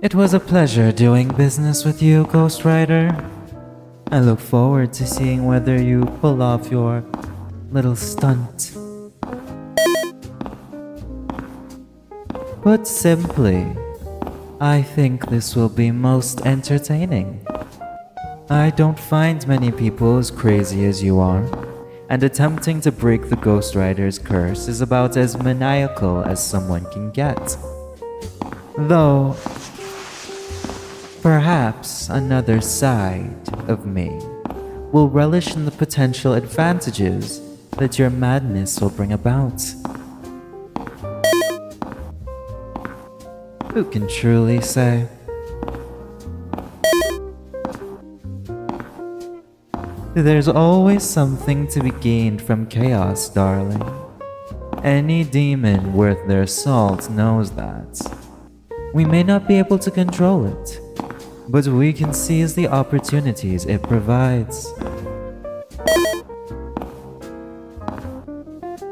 It was a pleasure doing business with you, Ghost Rider. I look forward to seeing whether you pull off your little stunt. Put simply, I think this will be most entertaining. I don't find many people as crazy as you are, and attempting to break the Ghost Rider's curse is about as maniacal as someone can get. Though, perhaps another side of me will relish in the potential advantages that your madness will bring about. Who can truly say? There's always something to be gained from chaos, darling. Any demon worth their salt knows that. We may not be able to control it, but we can seize the opportunities it provides.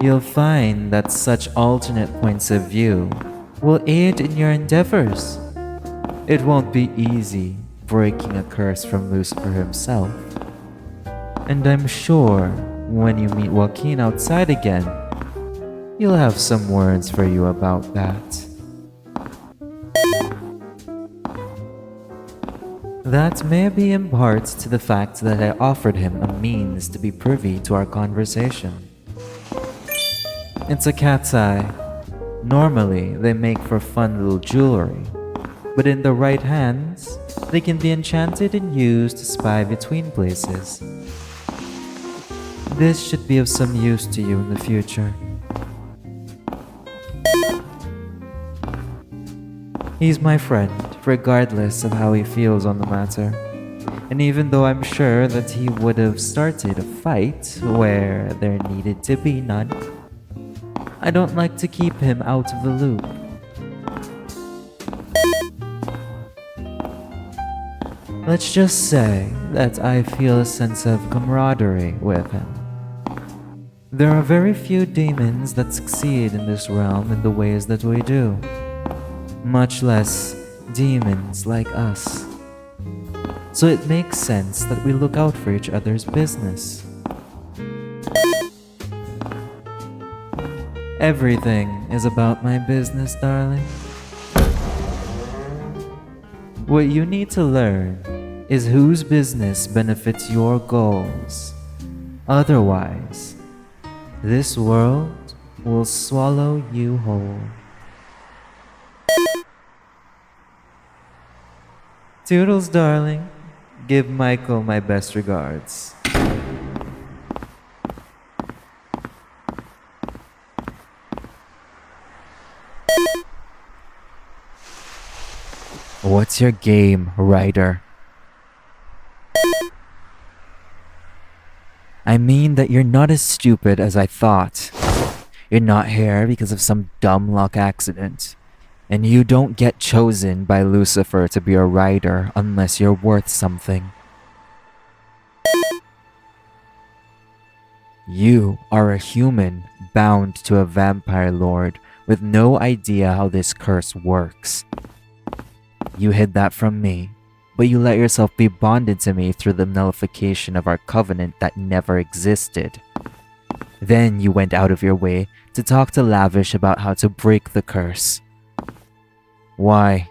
You'll find that such alternate points of view will aid in your endeavors. It won't be easy breaking a curse from Lucifer himself. And I'm sure when you meet Joaquin outside again, he'll have some words for you about that. That may be in part to the fact that I offered him a means to be privy to our conversation. It's a cat's eye. Normally, they make for fun little jewelry, but in the right hands, they can be enchanted and used to spy between places. This should be of some use to you in the future. He's my friend, regardless of how he feels on the matter. And even though I'm sure that he would have started a fight where there needed to be none, I don't like to keep him out of the loop. Let's just say that I feel a sense of camaraderie with him. There are very few demons that succeed in this realm in the ways that we do, much less demons like us. So it makes sense that we look out for each other's business. Everything is about my business, darling. What you need to learn is whose business benefits your goals. Otherwise, this world will swallow you whole. Toodles, darling. Give Michael my best regards. What's your game, Ryder? I mean that you're not as stupid as I thought. You're not here because of some dumb luck accident. And you don't get chosen by Lucifer to be a rider unless you're worth something. You are a human bound to a vampire lord with no idea how this curse works. You hid that from me, but you let yourself be bonded to me through the nullification of our covenant that never existed. Then you went out of your way to talk to Lavish about how to break the curse. Why?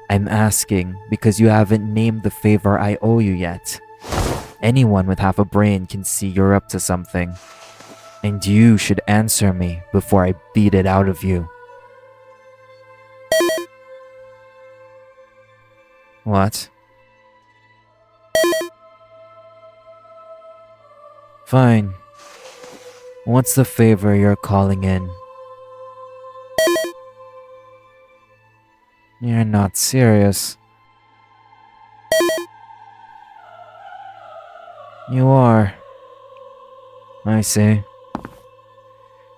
I'm asking because you haven't named the favor I owe you yet. Anyone with half a brain can see you're up to something. And you should answer me before I beat it out of you. What? Fine. What's the favor you're calling in? You're not serious. You are. I see.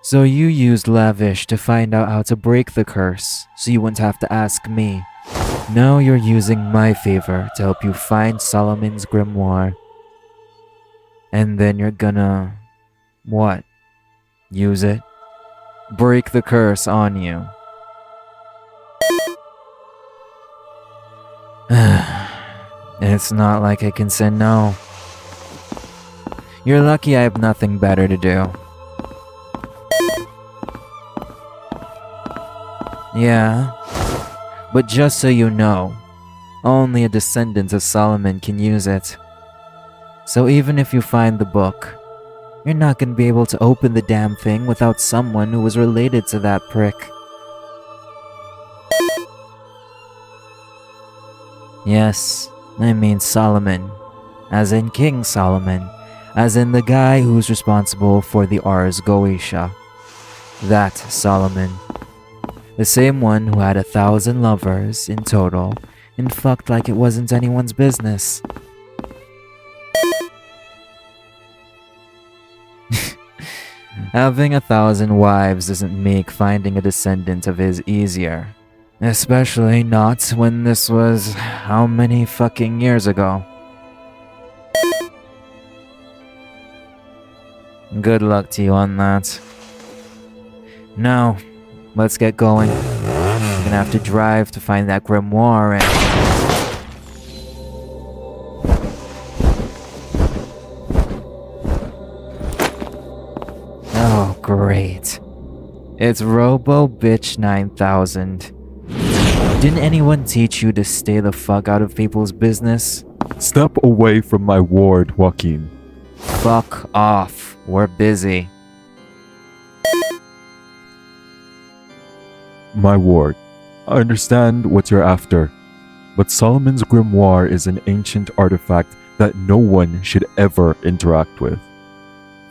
So you used Lavish to find out how to break the curse, so you wouldn't have to ask me. Now you're using my favor to help you find Solomon's grimoire. And then you're gonna... what? Use it. Break the curse on you. It's not like I can say no. You're lucky I have nothing better to do. Yeah, but just so you know, only a descendant of Solomon can use it. So even if you find the book, you're not gonna be able to open the damn thing without someone who was related to that prick. Yes, I mean Solomon, as in King Solomon, as in the guy who's responsible for the Ars Goetia. That Solomon. The same one who had 1,000 lovers in total and fucked like it wasn't anyone's business. Having 1,000 wives doesn't make finding a descendant of his easier. Especially not when this was how many fucking years ago. Good luck to you on that. Now, let's get going. We're gonna have to drive to find that grimoire and... Oh, great. It's Robo Bitch 9000. Didn't anyone teach you to stay the fuck out of people's business? Step away from my ward, Joaquin. Fuck off. We're busy. My ward. I understand what you're after, but Solomon's grimoire is an ancient artifact that no one should ever interact with.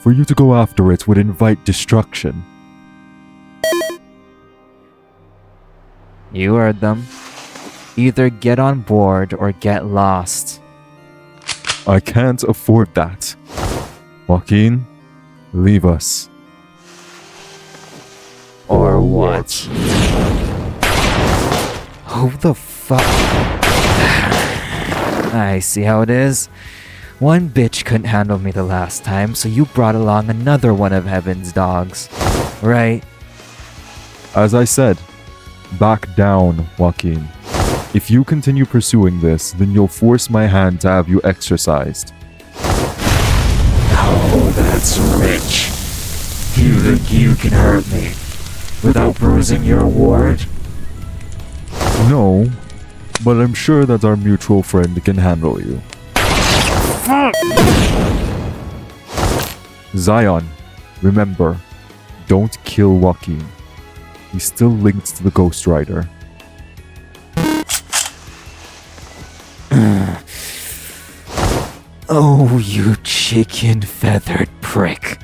For you to go after it would invite destruction. You heard them. Either get on board or get lost. I can't afford that. Joaquin, leave us. Or what? Who the fuck? I see how it is. One bitch couldn't handle me the last time, so you brought along another one of Heaven's dogs. Right? As I said, back down, Joaquin. If you continue pursuing this, then you'll force my hand to have you exorcised. Oh, that's rich. You think you can hurt me without bruising your ward? No, but I'm sure that our mutual friend can handle you. Fuck! Zion, remember, don't kill Joaquin. He's still linked to the Ghost Rider. Oh, you chicken-feathered prick.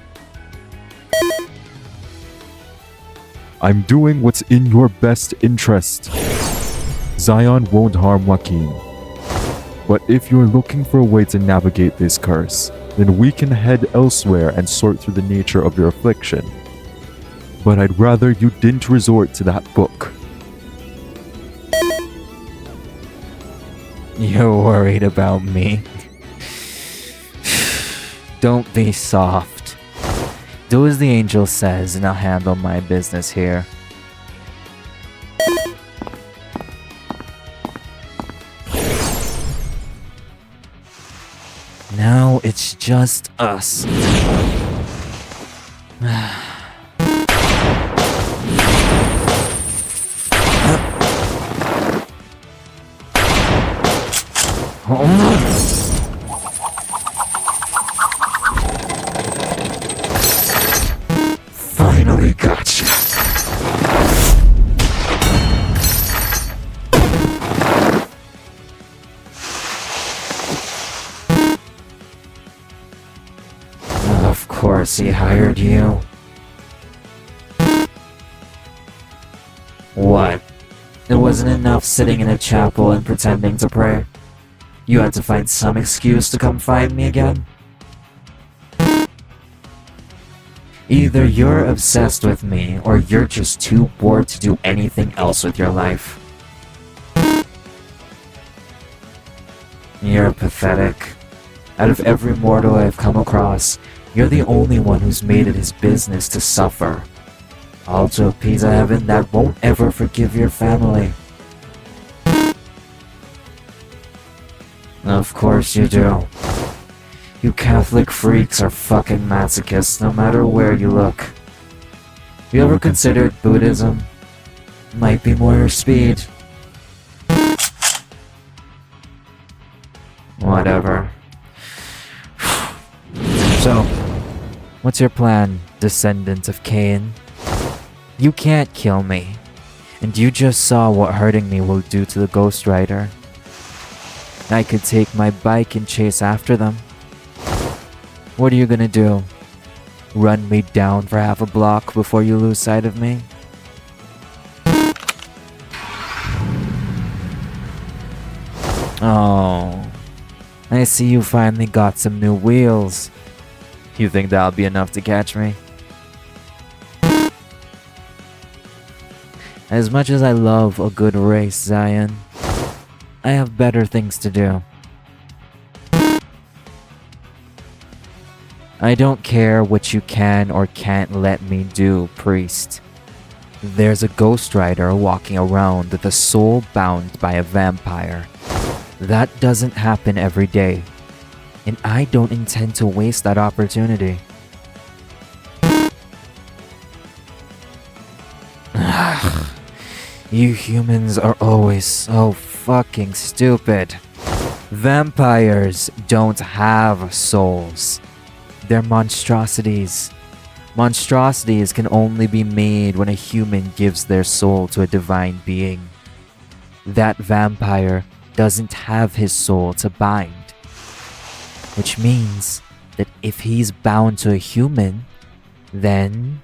I'm doing what's in your best interest. Zion won't harm Joaquin. But if you're looking for a way to navigate this curse, then we can head elsewhere and sort through the nature of your affliction. But I'd rather you didn't resort to that book. You're worried about me? Don't be soft. Do as the angel says and I'll handle my business here. Now it's just us. Finally gotcha. Of course he hired you. What? It wasn't enough sitting in a chapel and pretending to pray. You had to find some excuse to come find me again? Either you're obsessed with me, or you're just too bored to do anything else with your life. You're pathetic. Out of every mortal I've come across, You're the only one who's made it his business to suffer. All to appease a heaven that won't ever forgive your family. Of course you do. You Catholic freaks are fucking masochists no matter where you look. You ever considered Buddhism? Might be more your speed. Whatever. So, what's your plan, descendant of Cain? You can't kill me, and you just saw what hurting me will do to the Ghost Rider. I could take my bike and chase after them. What are you gonna do? Run me down for half a block before you lose sight of me? Oh, I see you finally got some new wheels. You think that'll be enough to catch me? As much as I love a good race, Zion, I have better things to do. I don't care what you can or can't let me do, priest. There's a ghost rider walking around with a soul bound by a vampire. That doesn't happen every day, and I don't intend to waste that opportunity. You humans are always so fucking stupid. Vampires don't have souls. They're monstrosities. Monstrosities can only be made when a human gives their soul to a divine being. That vampire doesn't have his soul to bind, which means that if he's bound to a human, then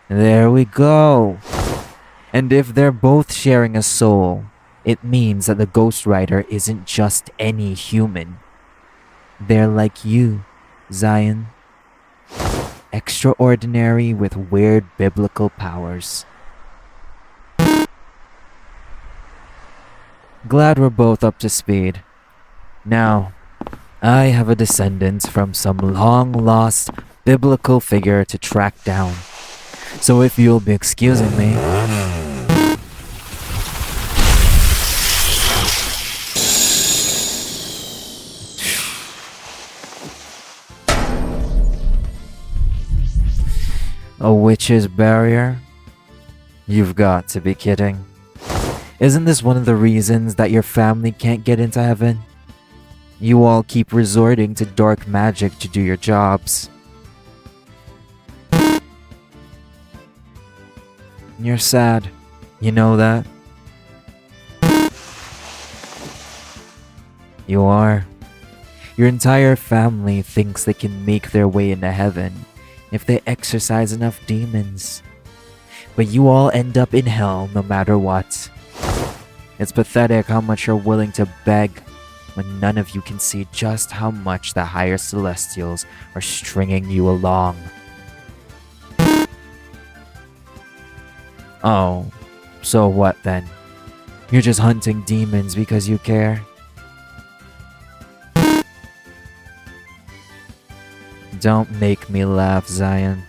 there we go. And if they're both sharing a soul, it means that the Ghost Rider isn't just any human. They're like you, Zion. Extraordinary with weird biblical powers. Glad we're both up to speed. Now, I have a descendant from some long-lost biblical figure to track down. So if you'll be excusing me... A witch's barrier? You've got to be kidding. Isn't this one of the reasons that your family can't get into heaven? You all keep resorting to dark magic to do your jobs. You're sad. You know that? You are. Your entire family thinks they can make their way into heaven if they exorcise enough demons. But you all end up in hell no matter what. It's pathetic how much you're willing to beg when none of you can see just how much the higher celestials are stringing you along. Oh, so what then? You're just hunting demons because you care? Don't make me laugh, Zion.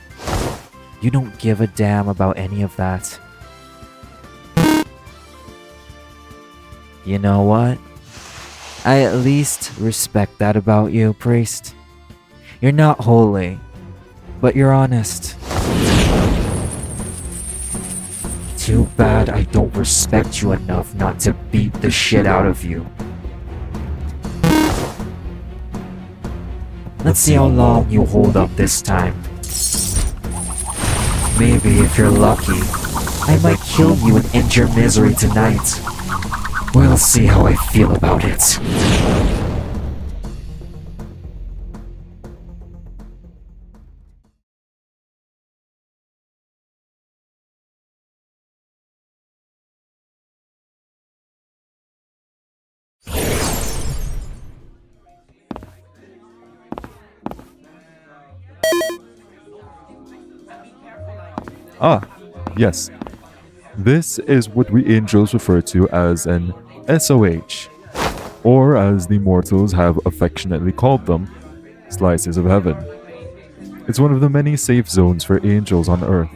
You don't give a damn about any of that. You know what? I at least respect that about you, priest. You're not holy, but you're honest. Too bad I don't respect you enough not to beat the shit out of you. Let's see how long you hold up this time. Maybe if you're lucky, I might kill you and end your misery tonight. We'll see how I feel about it. Ah, yes. This is what we angels refer to as an SOH, or as the mortals have affectionately called them, slices of heaven. It's one of the many safe zones for angels on Earth.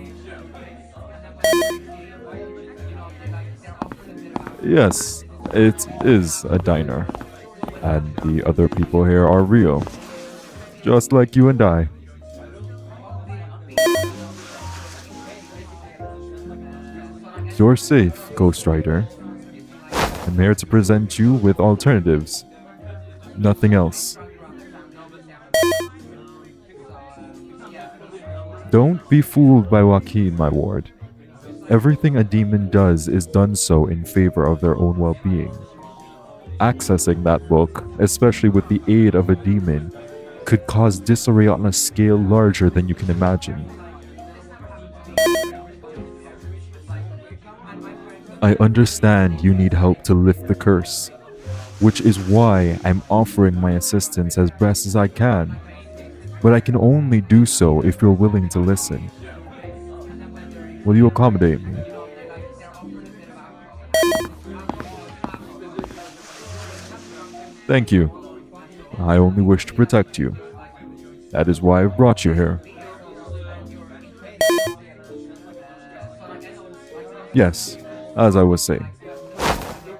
Yes, it is a diner, and the other people here are real, just like you and I. You're safe, Ghost Rider. I'm here to present you with alternatives. Nothing else. Don't be fooled by Joaquin, my ward. Everything a demon does is done so in favor of their own well being. Accessing that book, especially with the aid of a demon, could cause disarray on a scale larger than you can imagine. I understand you need help to lift the curse, which is why I'm offering my assistance as best as I can. But I can only do so if you're willing to listen. Will you accommodate me? Thank you. I only wish to protect you. That is why I've brought you here. Yes, as I was saying,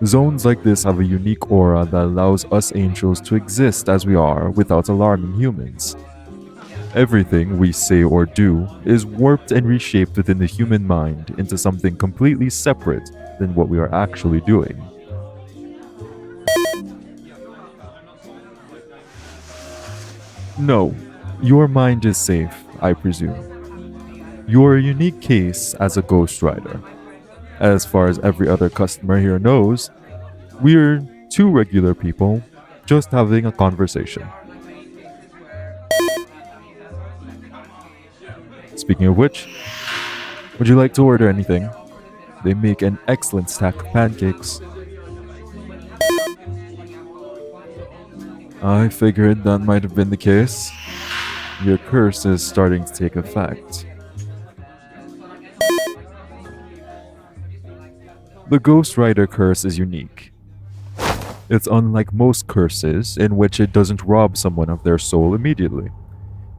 zones like this have a unique aura that allows us angels to exist as we are without alarming humans. Everything we say or do is warped and reshaped within the human mind into something completely separate than what we are actually doing. No, your mind is safe, I presume. You're a unique case as a ghost rider. As far as every other customer here knows, we're two regular people just having a conversation. Speaking of which, would you like to order anything? They make an excellent stack of pancakes. I figured that might have been the case. Your curse is starting to take effect. The Ghost Rider curse is unique. It's unlike most curses in which it doesn't rob someone of their soul immediately.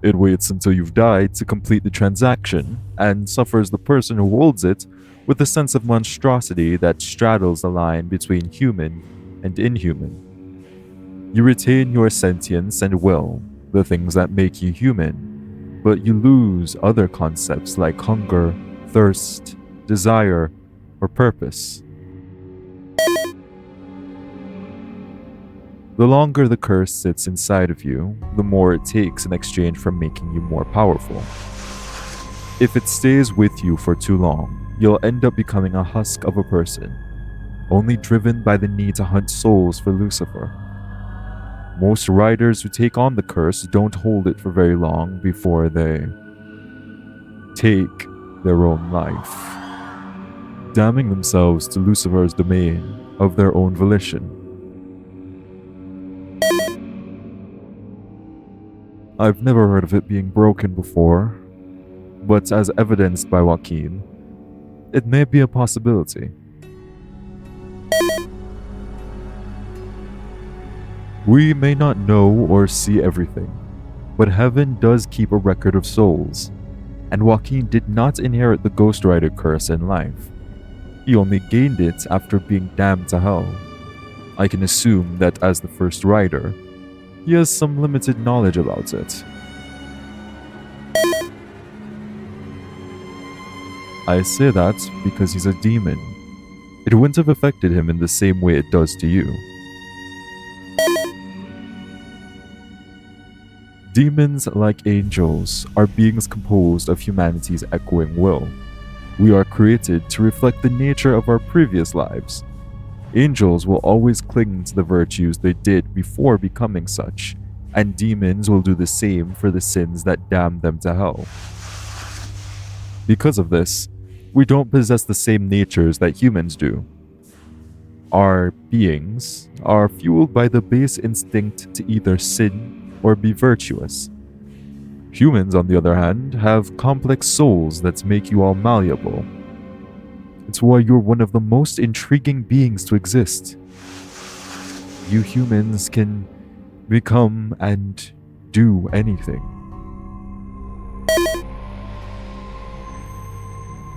It waits until you've died to complete the transaction and suffers the person who holds it with a sense of monstrosity that straddles the line between human and inhuman. You retain your sentience and will, the things that make you human, but you lose other concepts like hunger, thirst, desire, or purpose. The longer the curse sits inside of you, the more it takes in exchange for making you more powerful. If it stays with you for too long, you'll end up becoming a husk of a person, only driven by the need to hunt souls for Lucifer. Most riders who take on the curse don't hold it for very long before they take their own life, damning themselves to Lucifer's domain of their own volition. I've never heard of it being broken before, but as evidenced by Joaquin, it may be a possibility. We may not know or see everything, but heaven does keep a record of souls, and Joaquin did not inherit the Ghost Rider curse in life. He only gained it after being damned to hell. I can assume that as the first rider, he has some limited knowledge about it. I say that because he's a demon. It wouldn't have affected him in the same way it does to you. Demons, like angels, are beings composed of humanity's echoing will. We are created to reflect the nature of our previous lives. Angels will always cling to the virtues they did before becoming such, and demons will do the same for the sins that damn them to hell. Because of this, we don't possess the same natures that humans do. Our beings are fueled by the base instinct to either sin or be virtuous. Humans, on the other hand, have complex souls that make you all malleable. It's why you're one of the most intriguing beings to exist. You humans can become and do anything.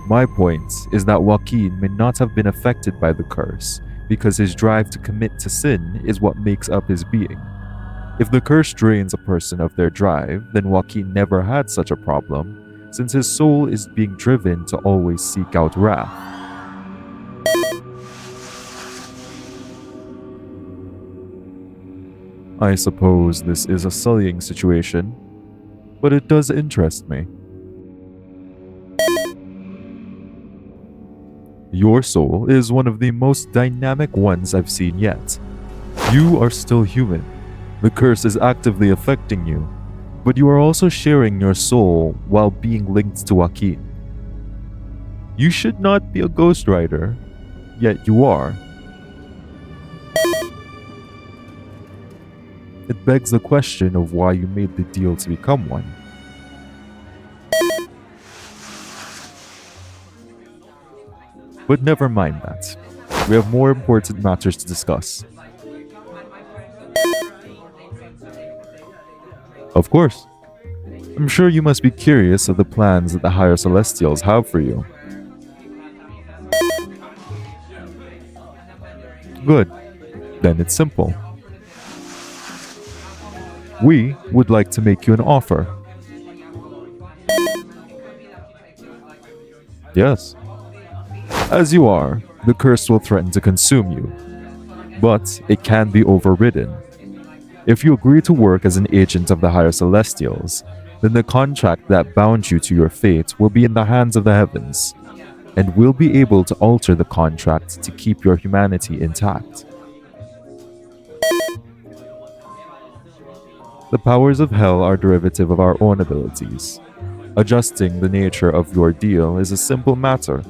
My point is that Joaquin may not have been affected by the curse because his drive to commit to sin is what makes up his being. If the curse drains a person of their drive, then Joaquin never had such a problem, since his soul is being driven to always seek out wrath. I suppose this is a sullying situation, but it does interest me. Your soul is one of the most dynamic ones I've seen yet. You are still human. The curse is actively affecting you, but you are also sharing your soul while being linked to Joaquin. You should not be a ghost rider, yet you are. It begs the question of why you made the deal to become one. But never mind that. We have more important matters to discuss. Of course. I'm sure you must be curious of the plans that the higher celestials have for you. Good. Then it's simple. We would like to make you an offer. Yes. As you are, the curse will threaten to consume you, but it can be overridden. If you agree to work as an agent of the higher celestials, then the contract that bound you to your fate will be in the hands of the heavens, and we'll be able to alter the contract to keep your humanity intact. The powers of hell are derivative of our own abilities. Adjusting the nature of your deal is a simple matter.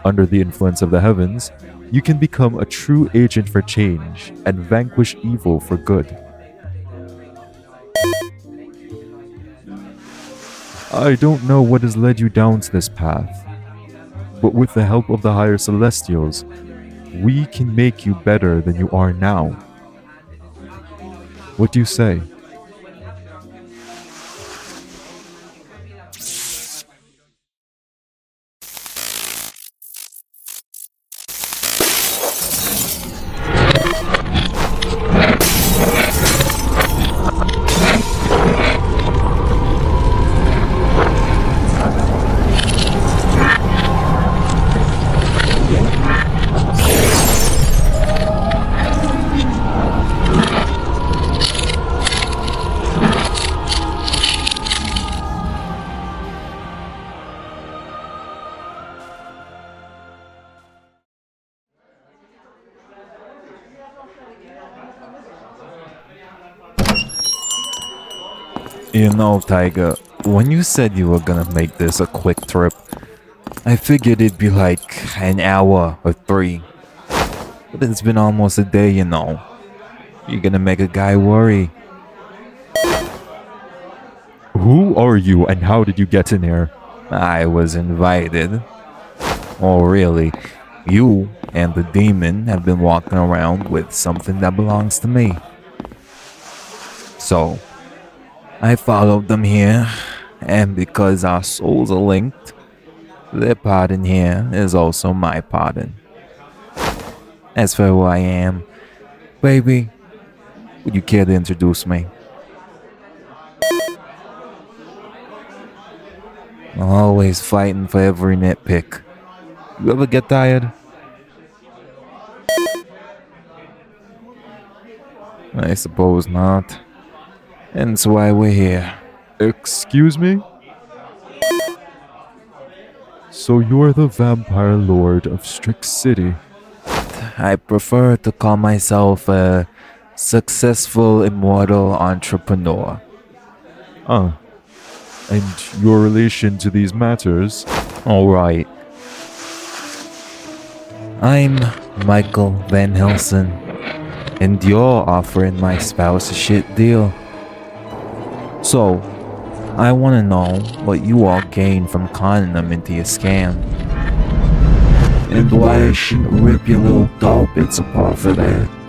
Under the influence of the heavens, you can become a true agent for change and vanquish evil for good. I don't know what has led you down to this path, but with the help of the higher celestials, we can make you better than you are now. What do you say? You know, Tiger, when you said you were gonna make this a quick trip, I figured it'd be like an hour or 3. But it's been almost a day, you know. You're gonna make a guy worry. Who are you and how did you get in here? I was invited. Oh, really? You and the demon have been walking around with something that belongs to me. So, I followed them here, and because our souls are linked, their part in here is also my pardon. As for who I am, baby, would you care to introduce me? Always fighting for every nitpick. You ever get tired? I suppose not. And that's why we're here. Excuse me? So you're the vampire lord of Strict City? I prefer to call myself a successful immortal entrepreneur. Ah. And your relation to these matters? Alright. I'm Michael Van Helsing, and you're offering my spouse a shit deal. So, I want to know what you all gain from conning them into your scam. And why I shouldn't rip your little doll bits apart for that.